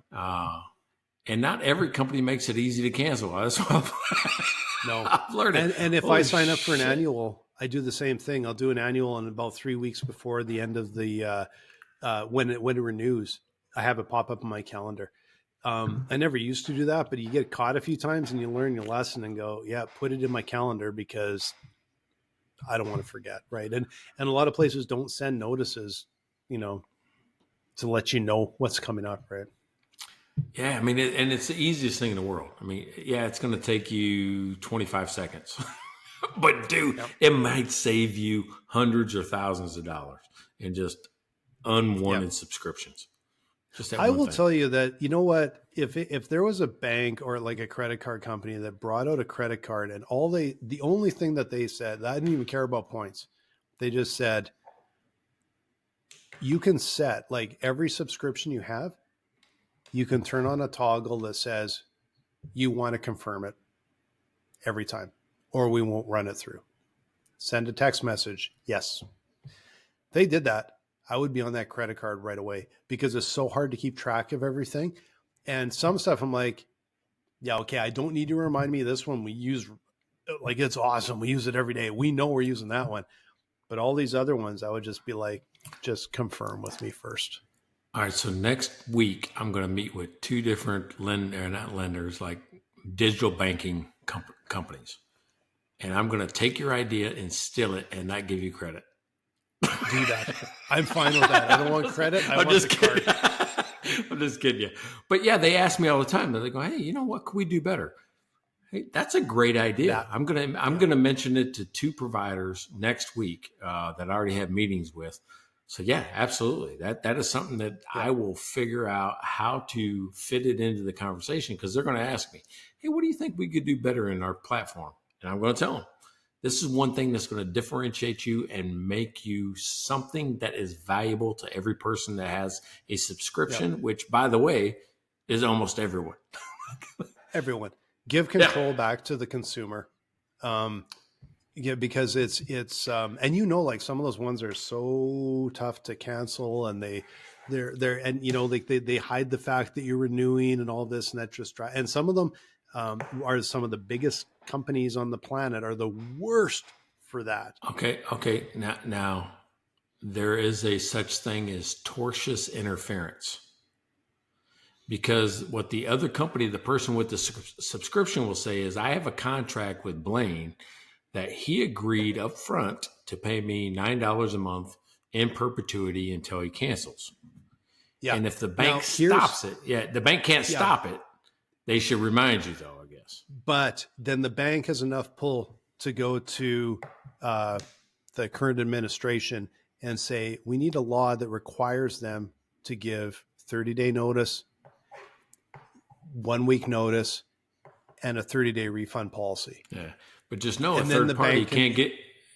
[SPEAKER 2] And not every company makes it easy to cancel. That's what
[SPEAKER 3] No.
[SPEAKER 2] I've learned.
[SPEAKER 3] And if
[SPEAKER 2] Holy
[SPEAKER 3] I sign up for an
[SPEAKER 2] shit.
[SPEAKER 3] annual, I do the same thing. I'll do an annual, and about 3 weeks before the end of the when it renews, I have it pop up on my calendar. I never used to do that, but you get caught a few times and you learn your lesson and go, yeah, put it in my calendar because I don't want to forget. Right. And a lot of places don't send notices, to let you know what's coming up. Right.
[SPEAKER 2] Yeah, I mean, and it's the easiest thing in the world. I mean, yeah, it's going to take you 25 seconds, but dude, it might save you hundreds or thousands of dollars in just unwanted subscriptions. Just that
[SPEAKER 3] I
[SPEAKER 2] one
[SPEAKER 3] will
[SPEAKER 2] thing.
[SPEAKER 3] tell you that, you know what, if there was a bank or like a credit card company that brought out a credit card and the only thing that they said, I didn't even care about points. They just said, you can set like every subscription you have, you can turn on a toggle that says you want to confirm it every time, or we won't run it through. Send a text message. Yes. They did that. I would be on that credit card right away because it's so hard to keep track of everything. And some stuff I'm like, yeah, okay, I don't need to remind me of this one. We use, like, it's awesome. We use it every day. We know we're using that one. But all these other ones, I would just be like, just confirm with me first.
[SPEAKER 2] All right, so next week I'm going to meet with two different not lenders, like digital banking companies, and I'm going to take your idea and steal it and not give you credit.
[SPEAKER 3] Do that. I'm fine with that. I don't want credit.
[SPEAKER 2] I'm just kidding. I'm just kidding you. But yeah, they ask me all the time. They go, "Hey, you know what? Could we do better?" Hey, that's a great idea. I'm gonna mention it to two providers next week that I already have meetings with. So yeah, absolutely. That is something that I will figure out how to fit it into the conversation because they're going to ask me, "Hey, what do you think we could do better in our platform?" And I'm going to tell them, this is one thing that's going to differentiate you and make you something that is valuable to every person that has a subscription, which, by the way, is almost everyone.
[SPEAKER 3] Everyone. Give control back to the consumer. Because it's and like some of those ones are so tough to cancel, and they're and like they hide the fact that you're renewing and all this, and that just and some of them are some of the biggest companies on the planet are the worst for that.
[SPEAKER 2] Okay. Now there is a such thing as tortious interference. Because what the other company, the person with the subscription will say is, I have a contract with Blaine that he agreed up front to pay me $9 a month in perpetuity until he cancels. Yeah. And if the bank stops it, the bank can't stop it. They should remind you though, I guess.
[SPEAKER 3] But then the bank has enough pull to go to the current administration and say, we need a law that requires them to give 30-day notice, 1 week notice, and a 30-day refund policy.
[SPEAKER 2] Yeah. But just know a third party can't get,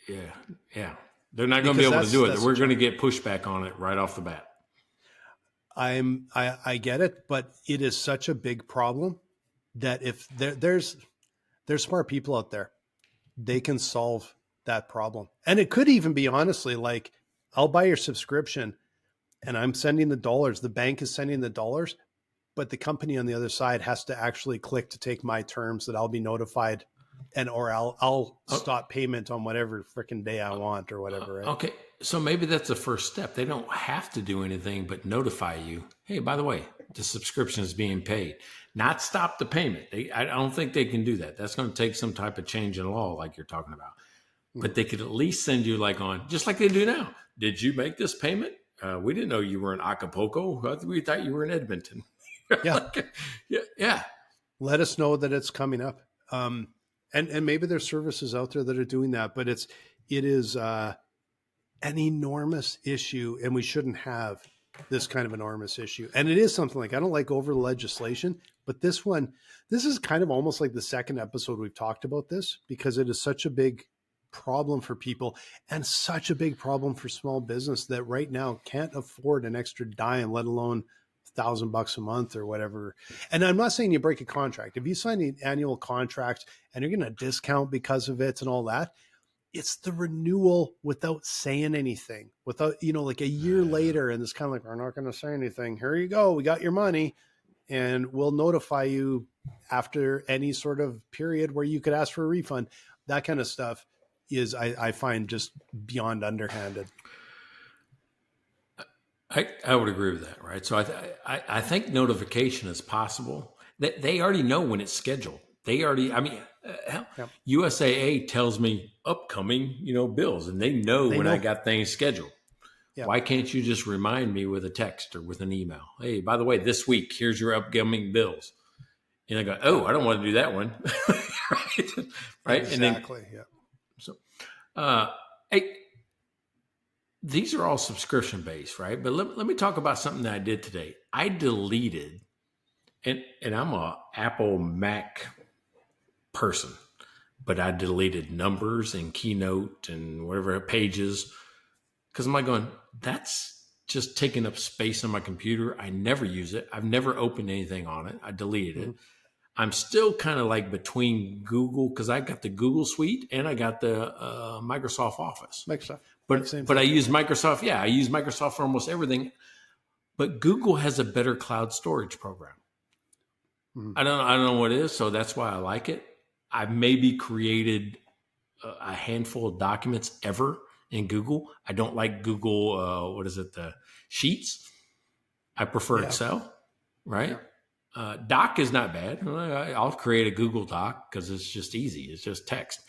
[SPEAKER 2] they're not going to be able to do it. We're going to get pushback on it right off the bat.
[SPEAKER 3] I get it, but it is such a big problem that if there's smart people out there, they can solve that problem. And it could even be honestly, like, I'll buy your subscription and I'm sending the dollars. The bank is sending the dollars, but the company on the other side has to actually click to take my terms that I'll be notified, or I'll stop payment on whatever freaking day I want or whatever. Right?
[SPEAKER 2] Okay. So maybe that's the first step. They don't have to do anything but notify you. Hey, by the way, the subscription is being paid. Not stop the payment. I don't think they can do that. That's going to take some type of change in law like you're talking about. But they could at least send you just like they do now. Did you make this payment? We didn't know you were in Acapulco. We thought you were in Edmonton.
[SPEAKER 3] Yeah.
[SPEAKER 2] Yeah.
[SPEAKER 3] Let us know that it's coming up. And maybe there's services out there that are doing that, but it is an enormous issue, and we shouldn't have this kind of enormous issue. And it is something like, I don't like over legislation, but this is kind of almost like the second episode we've talked about this, because it is such a big problem for people and such a big problem for small business that right now can't afford an extra dime, let alone $1,000 a month or whatever. And I'm not saying you break a contract. If you sign an annual contract and you're going to discount because of it and all that, it's the renewal without saying anything, without, like a year later. And it's kind of like, we're not going to say anything. Here you go. We got your money. and we'll notify you after any sort of period where you could ask for a refund. That kind of stuff is, I find, just beyond underhanded.
[SPEAKER 2] I would agree with that, right? So I think notification is possible. They already know when it's scheduled. They already, I mean, hell, USAA tells me upcoming, bills, and they know when I got things scheduled. Yeah. Why can't you just remind me with a text or with an email? Hey, by the way, this week, here's your upcoming bills. And I go, oh, I don't want to do that one. Right?
[SPEAKER 3] Exactly.
[SPEAKER 2] And then, so, hey, these are all subscription based, right? But let me talk about something that I did today. I deleted, and I'm a Apple Mac person, but I deleted numbers and Keynote and whatever pages, because I'm like going, that's just taking up space on my computer. I never use it. I've never opened anything on it. I deleted it. I'm still kind of like between Google, because I got the Google Suite and I got the Microsoft Office. But I use Microsoft. Yeah, I use Microsoft for almost everything. But Google has a better cloud storage program. I don't know what it is, so that's why I like it. I've maybe created a handful of documents ever in Google. I don't like Google, the Sheets. I prefer Excel, right? Yeah. Doc is not bad. I'll create a Google Doc because it's just easy. It's just text.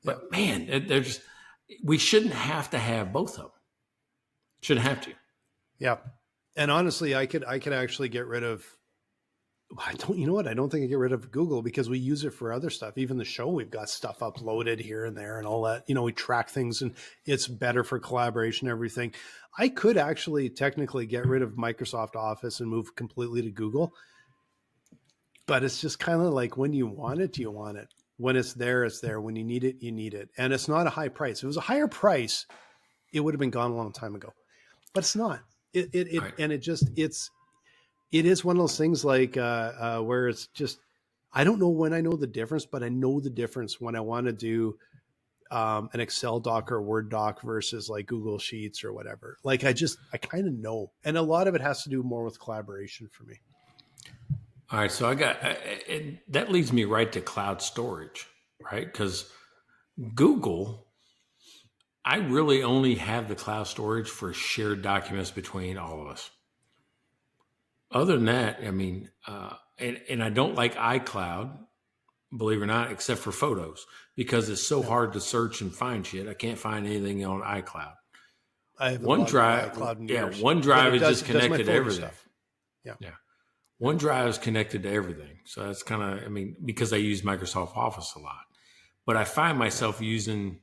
[SPEAKER 2] But man, we shouldn't have to have both of them. Shouldn't have to.
[SPEAKER 3] Yeah. And honestly, I could actually get rid of, I don't think I get rid of Google because we use it for other stuff. Even the show, we've got stuff uploaded here and there and all that. We track things and it's better for collaboration, everything. I could actually technically get rid of Microsoft Office and move completely to Google. But it's just kind of like, when you want it, you want it. When it's there, it's there. When you need it, you need it. And it's not a high price. If it was a higher price, it would have been gone a long time ago. But it's not. And it is one of those things like where it's just, I don't know when I know the difference, but I know the difference when I want to do an Excel doc or Word doc versus like Google Sheets or whatever. Like I kind of know. And a lot of it has to do more with collaboration for me.
[SPEAKER 2] All right, so that leads me right to cloud storage, right? Because Google, I really only have the cloud storage for shared documents between all of us. Other than that, I mean, and I don't like iCloud, believe it or not, except for photos, because it's so hard to search and find shit. I can't find anything on iCloud. OneDrive is just connected to everything. Stuff. Yeah. OneDrive is connected to everything. So that's kind of, because I use Microsoft Office a lot. But I find myself using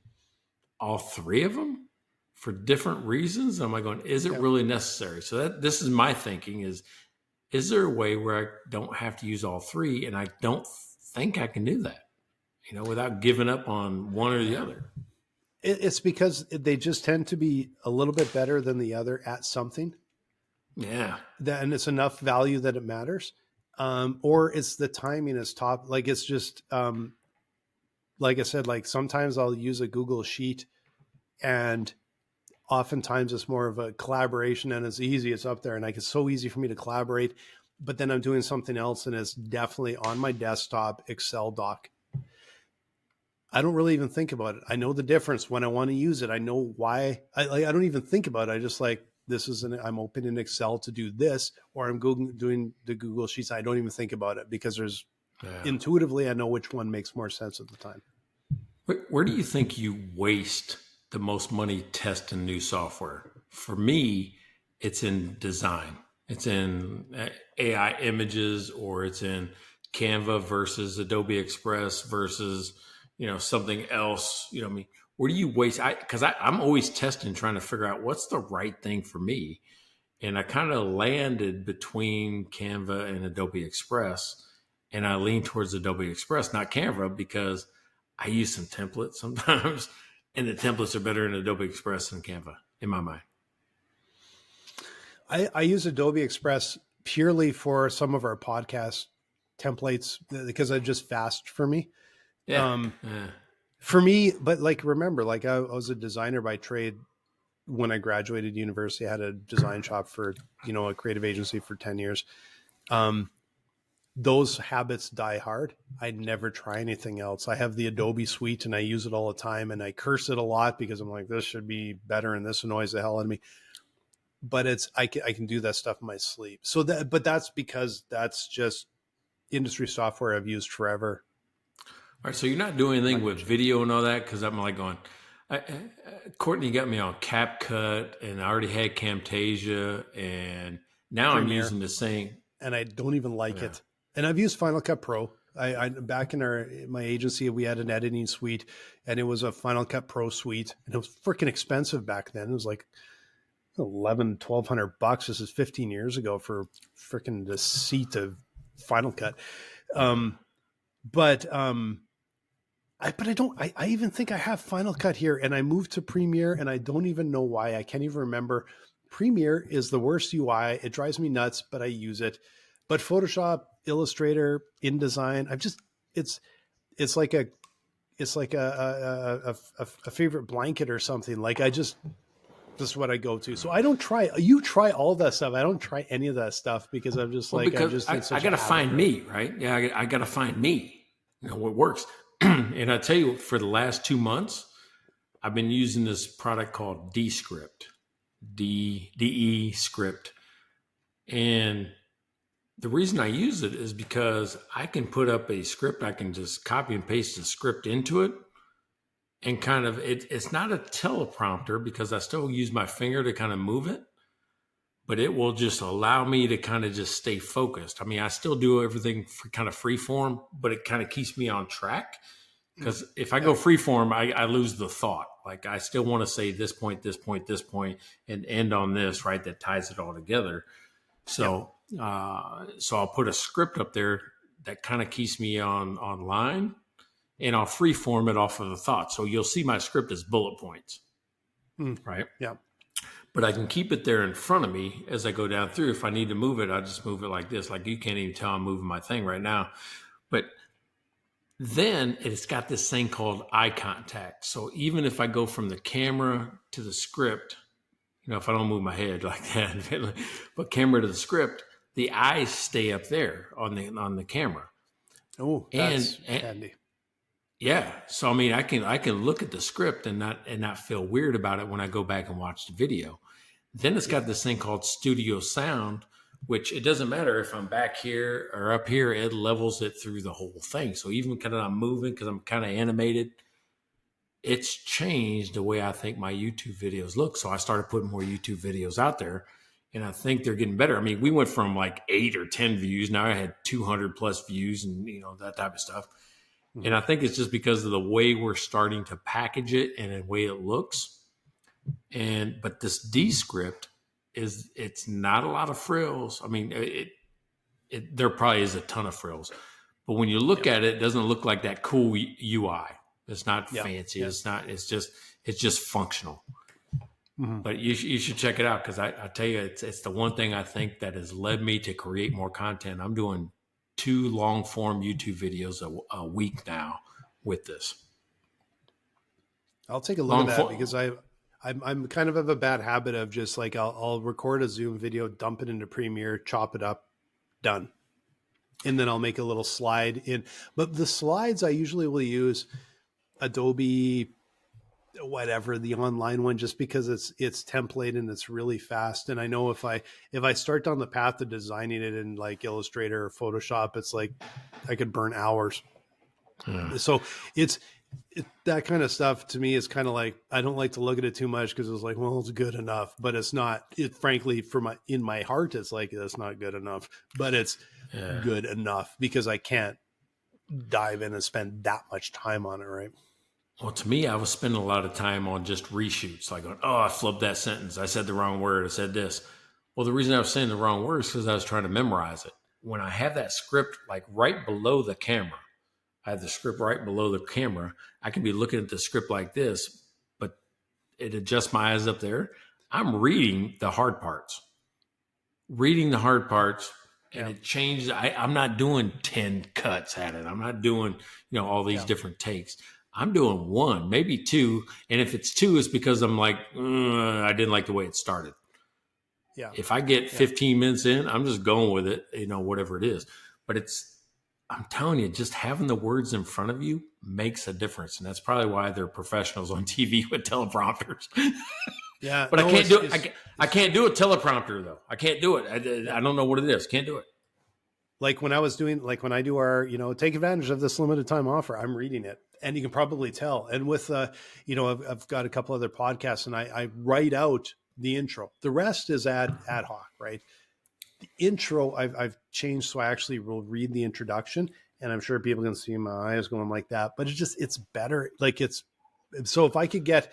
[SPEAKER 2] all three of them for different reasons. I'm like going, is it really necessary? So this is my thinking is there a way where I don't have to use all three? And I don't think I can do that, without giving up on one or the other.
[SPEAKER 3] It's because they just tend to be a little bit better than the other at something.
[SPEAKER 2] Yeah.
[SPEAKER 3] And it's enough value that it matters. Or it's the timing is top. Like it's just, like I said, like sometimes I'll use a Google Sheet and oftentimes it's more of a collaboration and it's easy. It's up there and it's so easy for me to collaborate, but then I'm doing something else and it's definitely on my desktop Excel doc. I don't really even think about it. I know the difference when I want to use it. I know why. I don't even think about it. I just like, I'm opening Excel to do this, or I'm doing the Google Sheets. I don't even think about it because intuitively, I know which one makes more sense at the time.
[SPEAKER 2] Where do you think you waste the most money testing new software? For me, it's in design. It's in AI images, or it's in Canva versus Adobe Express versus, something else. Where do you waste? Because I'm always testing, trying to figure out what's the right thing for me. And I kind of landed between Canva and Adobe Express. And I lean towards Adobe Express, not Canva, because I use some templates sometimes. And the templates are better in Adobe Express than Canva, in my mind.
[SPEAKER 3] I use Adobe Express purely for some of our podcast templates because they're just fast for me. For me, but remember, I was a designer by trade when I graduated university. I had a design shop for, a creative agency for 10 years. those habits die hard. I never try anything else. I have the Adobe suite and I use it all the time, and I curse it a lot because I'm like, this should be better and this annoys the hell out of me. But I can do that stuff in my sleep. So but that's because that's just industry software I've used forever.
[SPEAKER 2] All right, so you're not doing anything with video and all that? Because I'm like going, Courtney got me on CapCut, and I already had Camtasia, and now Premiere. I'm using the same.
[SPEAKER 3] And I don't even like it. And I've used Final Cut Pro. I back in my agency, we had an editing suite, and it was a Final Cut Pro suite, and it was freaking expensive back then. It was like $1,200. This is 15 years ago for freaking the seat of Final Cut. But I even think I have Final Cut here, and I moved to Premiere, and I don't even know why. I can't even remember. Premiere is the worst UI. It drives me nuts, but I use it. But Photoshop, Illustrator, InDesign, it's like a favorite blanket or something. Like this is what I go to. So I don't try. You try all that stuff. I don't try any of that stuff because I'm just I got
[SPEAKER 2] to find me, right? Yeah, I got to find me. You know what works. And I tell you, for the last 2 months, I've been using this product called Descript, DE Script, and the reason I use it is because I can put up a script. I can just copy and paste the script into it. And kind of, it's not a teleprompter because I still use my finger to kind of move it, but it will just allow me to kind of just stay focused. I mean, I still do everything for kind of free form, but it kind of keeps me on track. Because if I go free form, I lose the thought. Like I still want to say this point, this point, this point, and end on this, right? That ties it all together. So, so I'll put a script up there that kind of keeps me online. And I'll free form it off of the thought. So you'll see my script as bullet points, right?
[SPEAKER 3] Yeah.
[SPEAKER 2] But I can keep it there in front of me as I go down through. If I need to move it, I just move it like this. Like you can't even tell I'm moving my thing right now. But then it's got this thing called eye contact. So even if I go from the camera to the script, you know, if I don't move my head like that, but camera to the script, the eyes stay up there on the camera.
[SPEAKER 3] Oh, that's handy.
[SPEAKER 2] Yeah. So, I mean, I can look at the script and not feel weird about it when I go back and watch the video. Then it's got this thing called Studio Sound, which it doesn't matter if I'm back here or up here, it levels it through the whole thing. So even kind of I'm moving because I'm kind of animated, it's changed the way I think my YouTube videos look. So I started putting more YouTube videos out there, and I think they're getting better. I mean, we went from like 8 or 10 views. Now I had 200 plus views and, you know, that type of stuff. And I think it's just because of the way we're starting to package it and the way it looks. But this Descript it's not a lot of frills. I mean, there probably is a ton of frills, but when you look at it, it doesn't look like that cool UI. It's not fancy. It's just functional. Mm-hmm. But you should check it out because I tell you, it's the one thing I think that has led me to create more content. I'm doing 2 long form YouTube videos a week now with this.
[SPEAKER 3] I'll take a look at that because I'm kind of have a bad habit of just like, I'll record a Zoom video, dump it into Premiere, chop it up, done. And then I'll make a little slide in, but the slides I usually will use Adobe, whatever, the online one, just because it's template and it's really fast. And I know if I start down the path of designing it in like Illustrator or Photoshop, it's like I could burn hours. So it's that kind of stuff to me is kind of like, I don't like to look at it too much because it's like, well, it's good enough, but it's not. It frankly, in my heart, it's like, that's not good enough, but it's good enough because I can't dive in and spend that much time on it. Right.
[SPEAKER 2] Well, to me, I was spending a lot of time on just reshoots, like, I flubbed that sentence. I said the wrong word. I said this. Well, the reason I was saying the wrong word is because I was trying to memorize it. When I have that script, like right below the camera, I have the script right below the camera. I can be looking at the script like this, but it adjusts my eyes up there. I'm reading the hard parts, and it changes. I'm not doing 10 cuts at it. I'm not doing, all these different takes. I'm doing 1, maybe 2. And if it's 2, it's because I'm like, I didn't like the way it started. Yeah. If I get 15 minutes in, I'm just going with it, whatever it is. but I'm telling you, just having the words in front of you makes a difference. And that's probably why they're professionals on TV with teleprompters.
[SPEAKER 3] Yeah.
[SPEAKER 2] But I can't do it. I can't do a teleprompter though. I can't do it. I don't know what it is. Can't do it.
[SPEAKER 3] Like when I do our, take advantage of this limited time offer, I'm reading it, and you can probably tell. And with, I've got a couple other podcasts, and I write out the intro. The rest is ad hoc, right? The intro I've changed, so I actually will read the introduction, and I'm sure people can see my eyes going like that. But it's better. Like so if I could get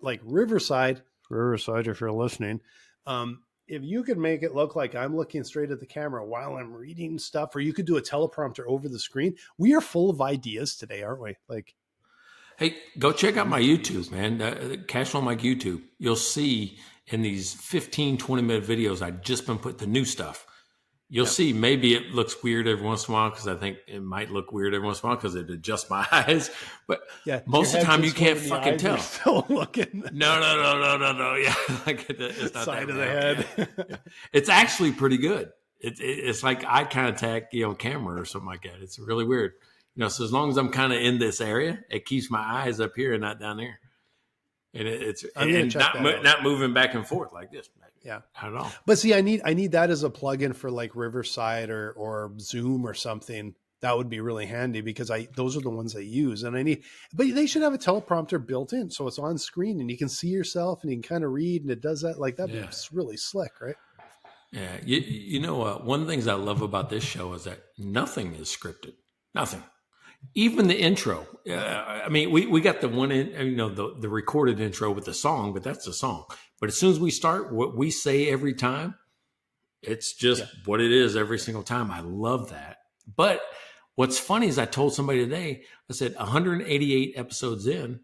[SPEAKER 3] like Riverside, if you're listening, if you could make it look like I'm looking straight at the camera while I'm reading stuff, or you could do a teleprompter over the screen. We are full of ideas today, aren't we? Like,
[SPEAKER 2] hey, go check out my YouTube, man. Cash on Mike YouTube. You'll see in these 15, 20-minute videos, I've just been putting the new stuff. You'll see maybe it looks weird every once in a while, because I think it might look weird every once in a while because it adjusts my eyes. But most of the time you can't fucking tell.
[SPEAKER 3] Still looking.
[SPEAKER 2] No. Yeah, like it's not
[SPEAKER 3] side
[SPEAKER 2] that
[SPEAKER 3] of the
[SPEAKER 2] bad.
[SPEAKER 3] head.
[SPEAKER 2] Yeah. It's actually pretty good. It's like eye contact, camera or something like that. It's really weird. So as long as I'm kind of in this area, it keeps my eyes up here and not down there. And it's not moving back and forth like this.
[SPEAKER 3] Yeah,
[SPEAKER 2] not at all.
[SPEAKER 3] But see, I need that as a plugin for like Riverside or Zoom or something. That would be really handy, because those are the ones I use, and but they should have a teleprompter built in, so it's on screen and you can see yourself and you can kind of read, and it does that. Like that'd be really slick, right?
[SPEAKER 2] Yeah, one of the things I love about this show is that nothing is scripted. Nothing. Even the intro. I mean, we got the one in, the recorded intro with the song, but that's the song. But as soon as we start, what we say every time, it's just what it is every single time. I love that. But what's funny is I told somebody today, I said 188 episodes in,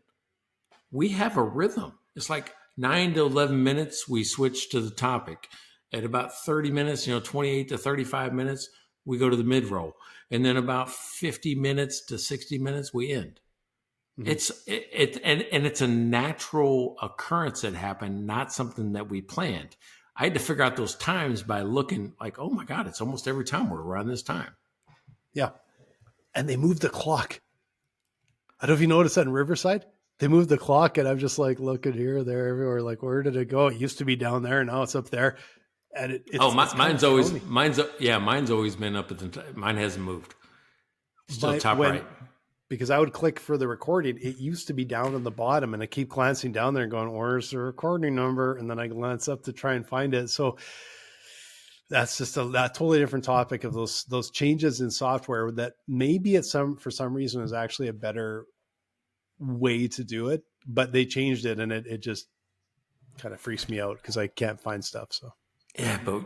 [SPEAKER 2] we have a rhythm. It's like 9 to 11 minutes, we switch to the topic. At about 30 minutes, 28 to 35 minutes, we go to the mid-roll. And then about 50 minutes to 60 minutes, we end. Mm-hmm. It's a natural occurrence that happened, not something that we planned. I had to figure out those times by looking like, oh my God, it's almost every time we're around this time.
[SPEAKER 3] Yeah. And they moved the clock. I don't know if you noticed that in Riverside. They moved the clock, and I'm just like looking here, there, everywhere. Like, where did it go? It used to be down there, now it's up there. And mine's always been up at the. Mine hasn't moved. Still top right. Because I would click for the recording. It used to be down on the bottom, and I keep glancing down there and going, "Where's the recording number?" And then I glance up to try and find it. So that's just a totally different topic of those changes in software that maybe for some reason is actually a better way to do it, but they changed it, and it just kind of freaks me out because I can't find stuff. So.
[SPEAKER 2] Yeah, but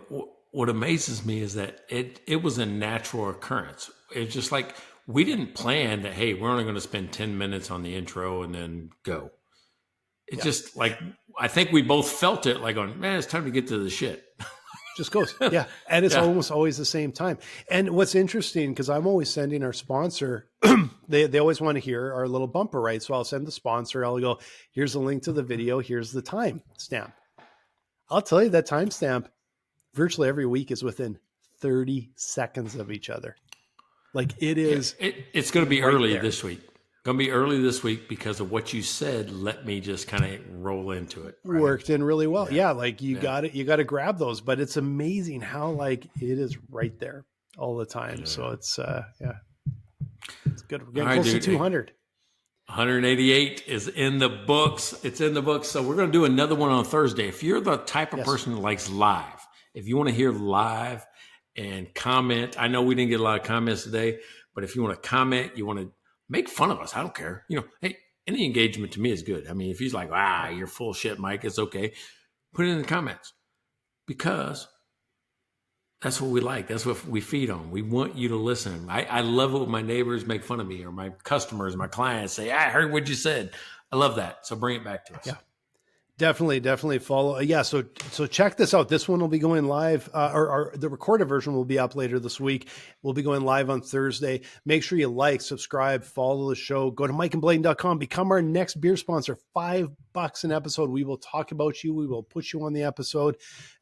[SPEAKER 2] what amazes me is that it was a natural occurrence. It's just like we didn't plan that, hey, we're only going to spend 10 minutes on the intro and then go. It's just like, I think we both felt it like, man, it's time to get to the shit.
[SPEAKER 3] Just goes. Yeah. And it's almost always the same time. And what's interesting, because I'm always sending our sponsor, they always want to hear our little bumper, right? So I'll send the sponsor, I'll go, here's a link to the video, here's the time stamp. I'll tell you that timestamp virtually every week is within 30 seconds of each other. Like it is.
[SPEAKER 2] It's going to be early this week. Going to be early this week because of what you said. Let me just kind of roll into it. Right?
[SPEAKER 3] Worked in really well. Yeah. Like you got it. You got to grab those, but it's amazing how like it is right there all the time. Yeah. So it's, it's good. We're getting close to 200.
[SPEAKER 2] 188 is in the books. It's in the books. So we're going to do another one on Thursday. If you're the type of person that likes live, if you want to hear live and comment, I know we didn't get a lot of comments today, but if you want to comment, you want to make fun of us, I don't care. Hey, any engagement to me is good. I mean, if he's like, you're full of shit, Mike, it's okay. Put it in the comments because that's what we like. That's what we feed on. We want you to listen. I love it when my neighbors make fun of me or my customers, my clients say, I heard what you said. I love that. So bring it back to us.
[SPEAKER 3] Yeah. Definitely follow. So check this out. This one will be going live, or the recorded version will be up later this week. We'll be going live on Thursday. Make sure you like, subscribe, follow the show. Go to MikeandBlaine.com. Become our next beer sponsor. $5 an episode. We will talk about you. We will put you on the episode,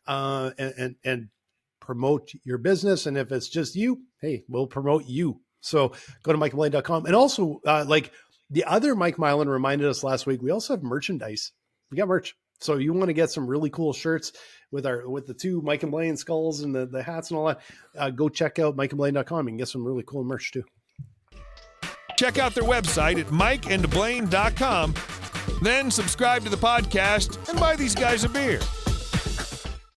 [SPEAKER 3] and promote your business. And if it's just you, hey, we'll promote you. So go to MikeandBlaine.com. And also, like the other Mike Milan reminded us last week, we also have merchandise. We got merch. So you want to get some really cool shirts with the two Mike and Blaine skulls and the hats and all that, go check out MikeandBlaine.com. You can get some really cool merch too.
[SPEAKER 4] Check out their website at MikeandBlaine.com. Then subscribe to the podcast and buy these guys a beer.